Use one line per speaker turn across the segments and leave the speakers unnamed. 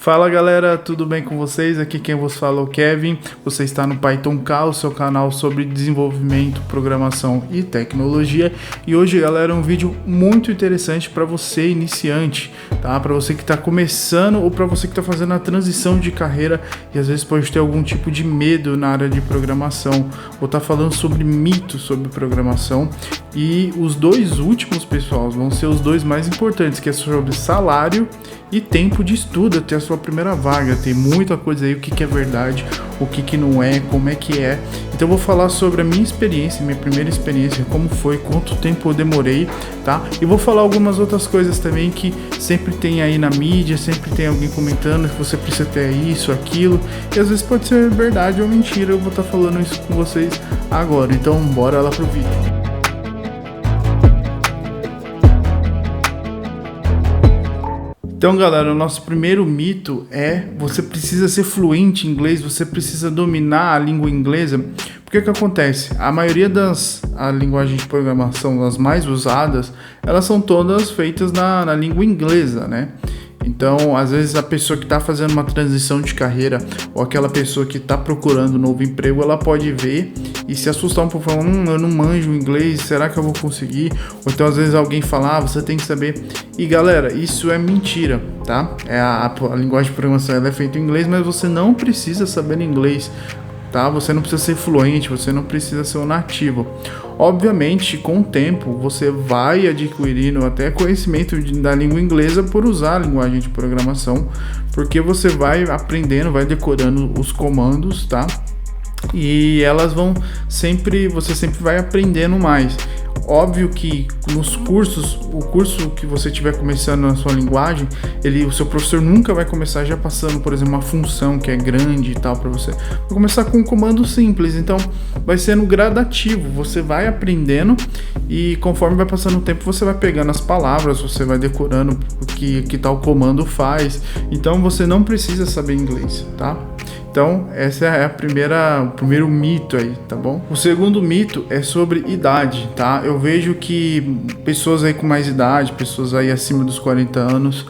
Fala galera, tudo bem com vocês? Aqui quem vos fala é o Kevin. Você está no Python Call, seu canal sobre desenvolvimento, programação e tecnologia. E hoje, galera, é um vídeo muito interessante para você iniciante, tá? Para você que está começando ou para você que está fazendo a transição de carreira e às vezes pode ter algum tipo de medo na área de programação. Vou estar falando sobre mitos sobre programação e os dois últimos, pessoal, vão ser os dois mais importantes, que é sobre salário e tempo de estudo até a sua primeira vaga. Tem muita coisa aí, o que é verdade, o que não é, como é que é. Então eu vou falar sobre a minha experiência, minha primeira experiência, como foi, quanto tempo eu demorei, tá? E vou falar algumas outras coisas também que sempre tem aí na mídia, sempre tem alguém comentando que você precisa ter isso, aquilo, e às vezes pode ser verdade ou mentira. Eu vou estar falando isso com vocês agora, então bora lá pro vídeo. Então, galera, o nosso primeiro mito é: você precisa ser fluente em inglês, você precisa dominar a língua inglesa. Porque que acontece? A maioria das linguagens de programação, as mais usadas, elas são todas feitas na língua inglesa, né? Então, às vezes a pessoa que está fazendo uma transição de carreira ou aquela pessoa que está procurando um novo emprego, ela pode ver e se assustar um pouco, falar, eu não manjo inglês, será que eu vou conseguir? Ou então às vezes alguém fala, você tem que saber. E galera, isso é mentira, tá? A linguagem de programação ela é feita em inglês, mas você não precisa saber inglês, tá? Você não precisa ser fluente, você não precisa ser um nativo. Obviamente, com o tempo, você vai adquirindo até conhecimento da língua inglesa por usar a linguagem de programação, porque você vai aprendendo, vai decorando os comandos, tá? E elas vão você sempre vai aprendendo mais. Óbvio que nos cursos, o curso que você estiver começando na sua linguagem, o seu professor nunca vai começar já passando, por exemplo, uma função que é grande e tal para você. Vai começar com um comando simples, então vai sendo gradativo, você vai aprendendo e conforme vai passando o tempo você vai pegando as palavras, você vai decorando o que tal comando faz. Então você não precisa saber inglês, tá? Então, essa é o primeiro mito aí, tá bom? O segundo mito é sobre idade, tá? Eu vejo que pessoas aí com mais idade, pessoas aí acima dos 40 anos,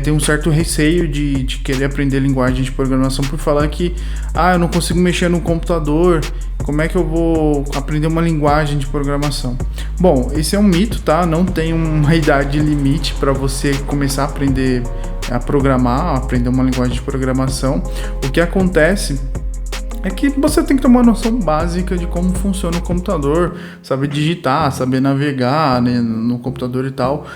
tem um certo receio de querer aprender linguagem de programação por falar que, eu não consigo mexer no computador, como é que eu vou aprender uma linguagem de programação? Bom, esse é um mito, tá? Não tem uma idade limite para você começar a aprender a programar, aprender uma linguagem de programação. O que acontece é que você tem que ter uma noção básica de como funciona o computador, saber digitar, saber navegar, né, no computador e tal.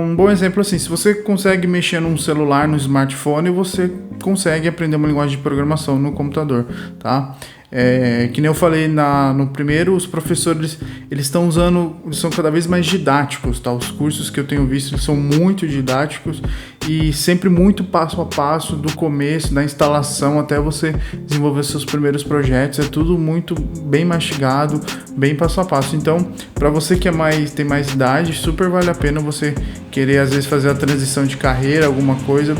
Um bom exemplo assim, se você consegue mexer num celular, no smartphone, você consegue aprender uma linguagem de programação no computador, tá? Que nem eu falei no primeiro, os professores eles são cada vez mais didáticos, tá? Os cursos que eu tenho visto eles são muito didáticos e sempre muito passo a passo, do começo, da instalação até você desenvolver seus primeiros projetos, é tudo muito bem mastigado, bem passo a passo. Então, para você que tem mais idade, super vale a pena você querer às vezes fazer a transição de carreira, alguma coisa.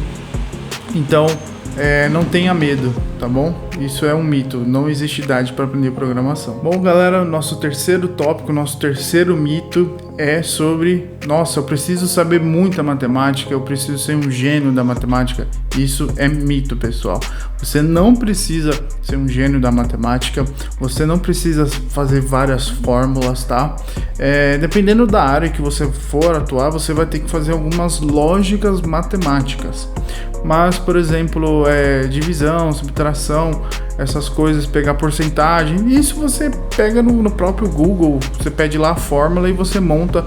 Então, não tenha medo, tá bom? Isso é um mito, não existe idade para aprender programação. Bom, galera, nosso terceiro tópico, nosso terceiro mito é sobre, eu preciso saber muita matemática, eu preciso ser um gênio da matemática. Isso é mito, pessoal. Você não precisa ser um gênio da matemática, você não precisa fazer várias fórmulas, tá? Dependendo da área que você for atuar, você vai ter que fazer algumas lógicas matemáticas. Mas, por exemplo, divisão, subtração, essas coisas, pegar porcentagem, isso você pega no próprio Google, você pede lá a fórmula e você monta,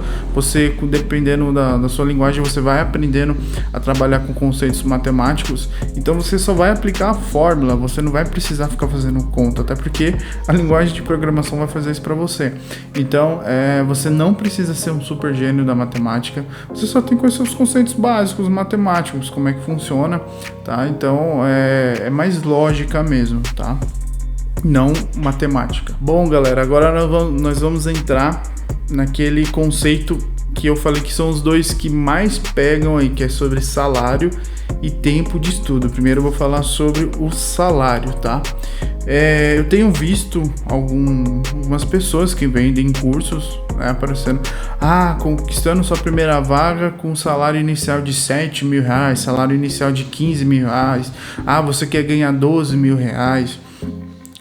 dependendo da sua linguagem, você vai aprendendo a trabalhar com conceitos matemáticos, então você só vai aplicar a fórmula, você não vai precisar ficar fazendo conta, até porque a linguagem de programação vai fazer isso para você. Então, você não precisa ser um super gênio da matemática, você só tem que conhecer os conceitos básicos matemáticos, como é que funciona, tá? Então, é mais lógica mesmo, tá? Não matemática. Bom, galera, agora nós vamos entrar naquele conceito que eu falei que são os dois que mais pegam aí, que é sobre salário e tempo de estudo. Primeiro eu vou falar sobre o salário, tá? Eu tenho visto algumas pessoas que vendem cursos, né, aparecendo, conquistando sua primeira vaga com salário inicial de 7 mil reais, salário inicial de 15 mil reais, você quer ganhar 12 mil reais.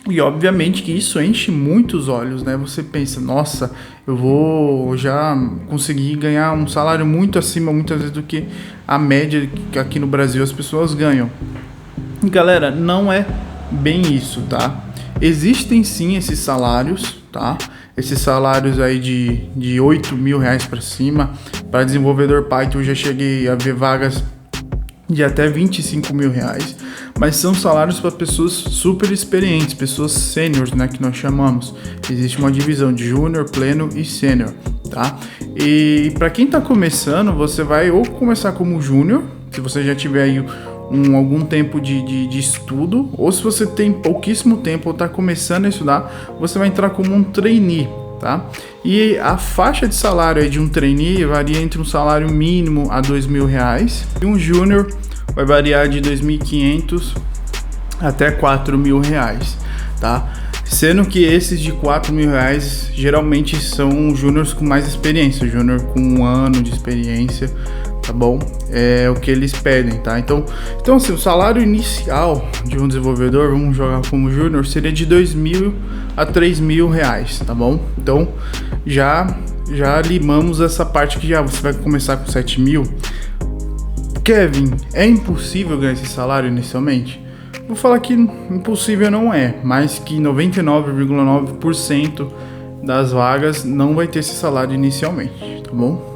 E obviamente que isso enche muitos olhos, né? Você pensa, nossa, eu vou já conseguir ganhar um salário muito acima, muitas vezes, do que a média que aqui no Brasil as pessoas ganham. E galera, não é bem isso, tá? Existem sim esses salários, tá? Esses salários aí de 8 mil reais para cima. Para desenvolvedor Python eu já cheguei a ver vagas de até 25 mil reais, mas são salários para pessoas super experientes, pessoas sêniores, né, que nós chamamos. Existe uma divisão de júnior, pleno e sênior, tá? E para quem está começando, você vai ou começar como júnior, se você já tiver aí algum tempo de estudo, ou se você tem pouquíssimo tempo ou está começando a estudar, você vai entrar como um trainee, tá? E a faixa de salário aí de um trainee varia entre um salário mínimo a 2 mil reais e um júnior vai variar de 2.500 até 4 mil reais, tá? Sendo que esses de 4 mil reais geralmente são júniors com mais experiência, júnior com 1 ano de experiência, tá bom? É o que eles pedem, tá? Então assim, o salário inicial de um desenvolvedor, vamos jogar como júnior, seria de 2 mil a 3 mil reais, tá bom? Então já limamos essa parte que já você vai começar com 7 mil. Kevin, é impossível ganhar esse salário inicialmente? Vou falar que impossível não é, mas que 99,9% das vagas não vai ter esse salário inicialmente, tá bom?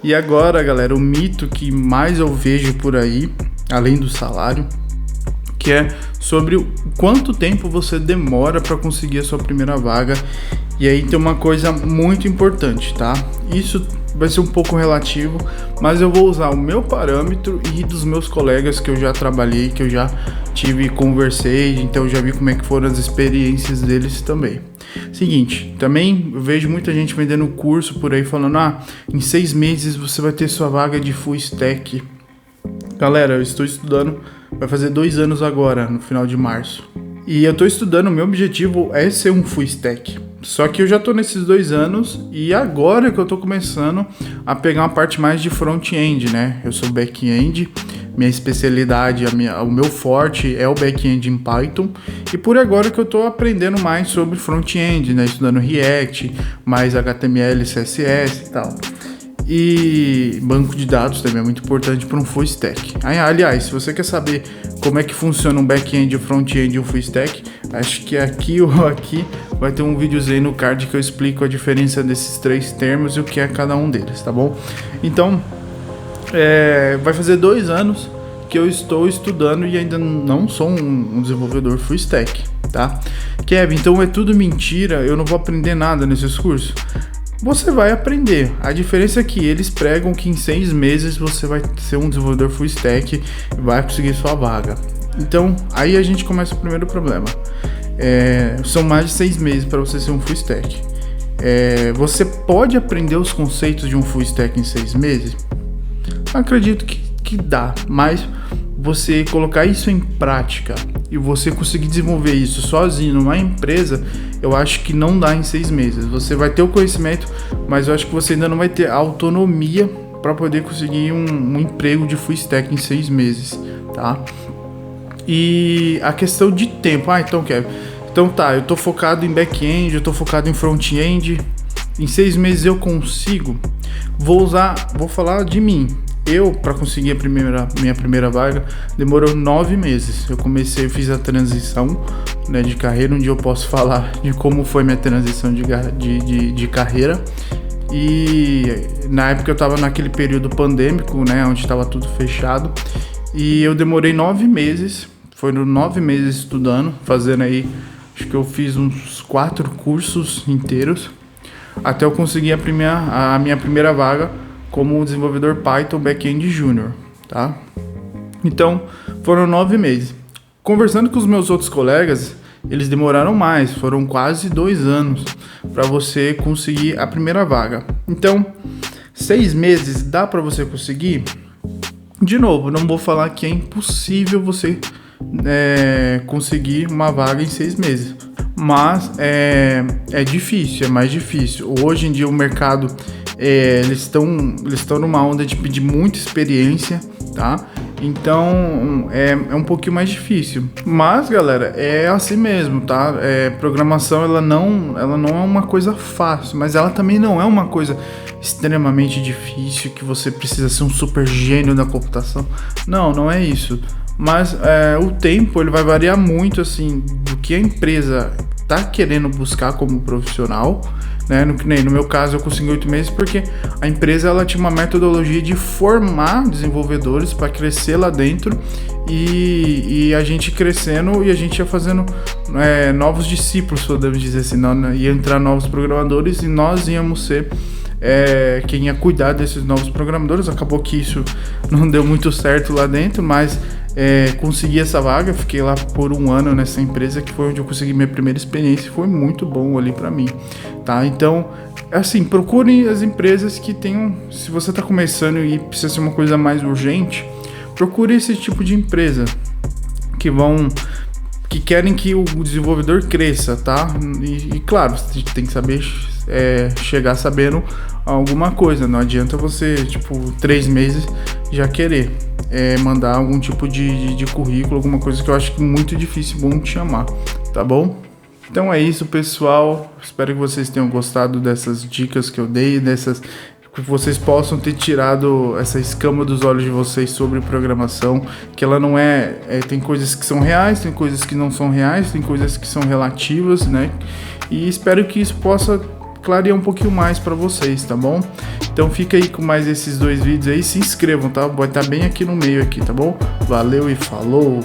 E agora, galera, o mito que mais eu vejo por aí, além do salário, que é sobre o quanto tempo você demora para conseguir a sua primeira vaga. E aí tem uma coisa muito importante, tá? Isso vai ser um pouco relativo, mas eu vou usar o meu parâmetro e dos meus colegas que eu já trabalhei, que eu já conversei, então eu já vi como é que foram as experiências deles também. Seguinte, também eu vejo muita gente vendendo curso por aí falando, em 6 meses você vai ter sua vaga de full stack. Galera, eu estou estudando, vai fazer 2 anos agora, no final de março. E eu estou estudando, meu objetivo é ser um full stack. Só que eu já estou nesses 2 anos e agora que eu estou começando a pegar uma parte mais de front-end, né? Eu sou back-end, minha especialidade, o meu forte é o back-end em Python. E por agora que eu estou aprendendo mais sobre front-end, né? Estudando React, mais HTML, CSS e tal. E banco de dados também é muito importante para um full stack. Aliás, se você quer saber como é que funciona um back-end, um front-end e um full stack, acho que aqui ou aqui vai ter um videozinho no card que eu explico a diferença desses 3 termos e o que é cada um deles, tá bom? Então, vai fazer 2 anos que eu estou estudando e ainda não sou um desenvolvedor full stack, tá? Kevin, então é tudo mentira, eu não vou aprender nada nesses cursos? Você vai aprender. A diferença é que eles pregam que em 6 meses você vai ser um desenvolvedor full stack e vai conseguir sua vaga. Então, aí a gente começa o primeiro problema. São mais de 6 meses para você ser um full stack. Você pode aprender os conceitos de um full stack em 6 meses? Acredito que dá, mas você colocar isso em prática e você conseguir desenvolver isso sozinho numa empresa, eu acho que não dá em 6 meses. Você vai ter o conhecimento, mas eu acho que você ainda não vai ter a autonomia para poder conseguir um emprego de full stack em 6 meses, tá? E a questão de tempo, então Kevin, eu tô focado em back-end, eu tô focado em front-end, em 6 meses eu consigo? Vou falar de mim. Eu, para conseguir minha primeira vaga, demorou 9 meses. Eu fiz a transição, né, de carreira, onde eu posso falar de como foi minha transição de carreira. E na época eu estava naquele período pandêmico, né, onde estava tudo fechado. E eu demorei 9 meses, foram 9 meses estudando, fazendo aí, acho que eu fiz uns 4 cursos inteiros, até eu conseguir a minha primeira vaga como desenvolvedor Python Backend Júnior, tá? Então, foram 9 meses. Conversando com os meus outros colegas, eles demoraram mais, foram quase 2 anos para você conseguir a primeira vaga. Então, 6 meses dá para você conseguir? De novo, não vou falar que é impossível você conseguir uma vaga em 6 meses, mas é difícil, é mais difícil. Hoje em dia o mercado, eles estão numa onda de pedir muita experiência, tá? Então é um pouquinho mais difícil, mas galera, é assim mesmo, tá? Programação ela não é uma coisa fácil, mas ela também não é uma coisa extremamente difícil que você precisa ser um super gênio da computação. Não é isso. Mas o tempo ele vai variar muito assim do que a empresa tá querendo buscar como profissional, né? No meu caso eu consegui 8 meses porque a empresa ela tinha uma metodologia de formar desenvolvedores para crescer lá dentro e a gente crescendo e a gente ia fazendo novos discípulos, podemos dizer assim, ia entrar novos programadores e nós íamos ser quem ia cuidar desses novos programadores. Acabou que isso não deu muito certo lá dentro, mas consegui essa vaga, fiquei lá por 1 ano nessa empresa, que foi onde eu consegui minha primeira experiência, foi muito bom ali para mim, tá? Então, assim, procure as empresas que tenham, se você tá começando e precisa ser uma coisa mais urgente, procure esse tipo de empresa, que querem que o desenvolvedor cresça, tá? E claro, você tem que saber chegar sabendo alguma coisa. Não adianta você, 3 meses já querer mandar algum tipo de currículo, alguma coisa que eu acho que muito difícil vão te chamar, tá bom? Então é isso, pessoal. Espero que vocês tenham gostado dessas dicas que eu dei, que vocês possam ter tirado essa escama dos olhos de vocês sobre programação, que ela não tem coisas que são reais, tem coisas que não são reais, tem coisas que são relativas, né? E espero que isso possa clarear um pouquinho mais para vocês, tá bom? Então fica aí com mais esses 2 vídeos aí, se inscrevam, tá? Vai estar bem aqui no meio aqui, tá bom? Valeu e falou!